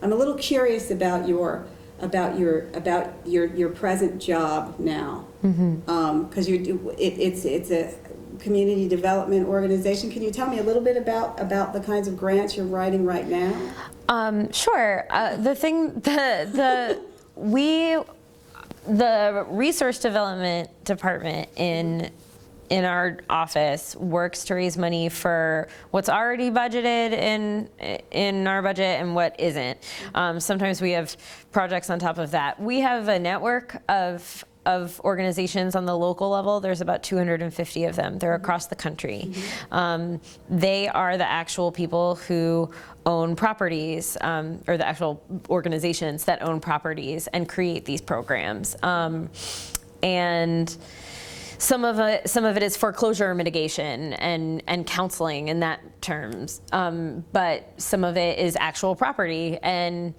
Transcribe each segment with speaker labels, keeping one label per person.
Speaker 1: I'm a little curious about your present job now, because it's a community development organization. Can you tell me a little bit about the kinds of grants you're writing right now?
Speaker 2: Sure. The resource development department in our office works to raise money for what's already budgeted in our budget and what isn't. Sometimes we have projects on top of that. We have a network of organizations on the local level. There's about 250 of them. They're across the country. They are the actual people who own properties, or the actual organizations that own properties and create these programs. And some of it is foreclosure mitigation and counseling in that terms, but some of it is actual property and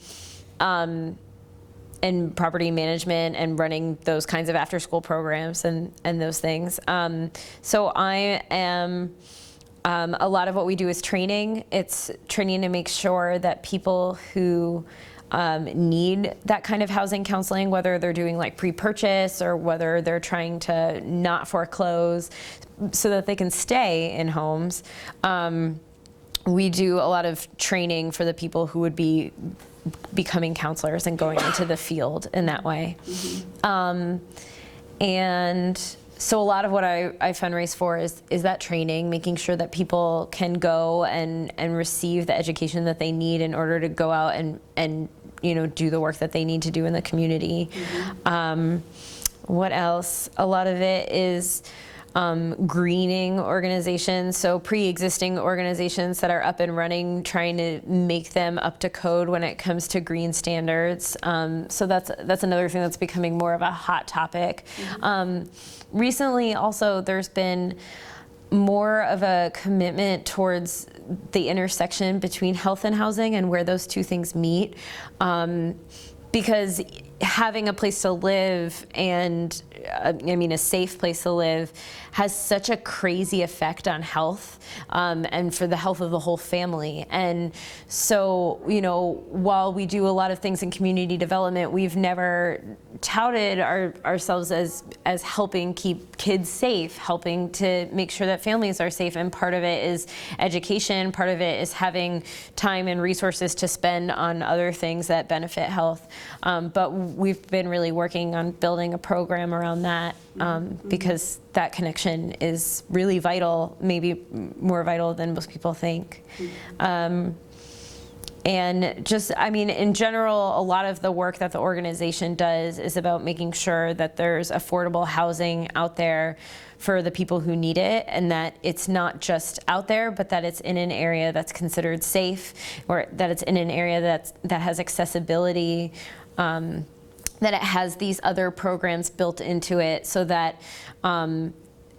Speaker 2: property management and running those kinds of after-school programs and those things. So I am, a lot of what we do is training. It's training to make sure that people who need that kind of housing counseling, whether they're doing like pre-purchase or whether they're trying to not foreclose so that they can stay in homes. We do a lot of training for the people who would be becoming counselors and going into the field in that way. And so a lot of what I fundraise for is that training, making sure that people can go and receive the education that they need in order to go out and do the work that they need to do in the community. What else? A lot of it is greening organizations, so pre-existing organizations that are up and running, trying to make them up to code when it comes to green standards. So that's another thing that's becoming more of a hot topic. Recently also there's been more of a commitment towards the intersection between health and housing and where those two things meet, because having a place to live and a safe place to live has such a crazy effect on health, and for the health of the whole family. And so, while we do a lot of things in community development, we've never touted ourselves as helping keep kids safe, helping to make sure that families are safe. And part of it is education, part of it is having time and resources to spend on other things that benefit health. But we've been really working on building a program around that, because that connection is really vital, maybe more vital than most people think. And just, in general, a lot of the work that the organization does is about making sure that there's affordable housing out there for the people who need it, and that it's not just out there, but that it's in an area that's considered safe, or that it's in an area that has accessibility, that it has these other programs built into it, so that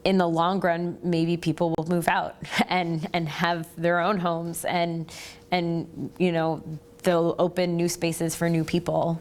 Speaker 2: in the long run, maybe people will move out and have their own homes, and they'll open new spaces for new people.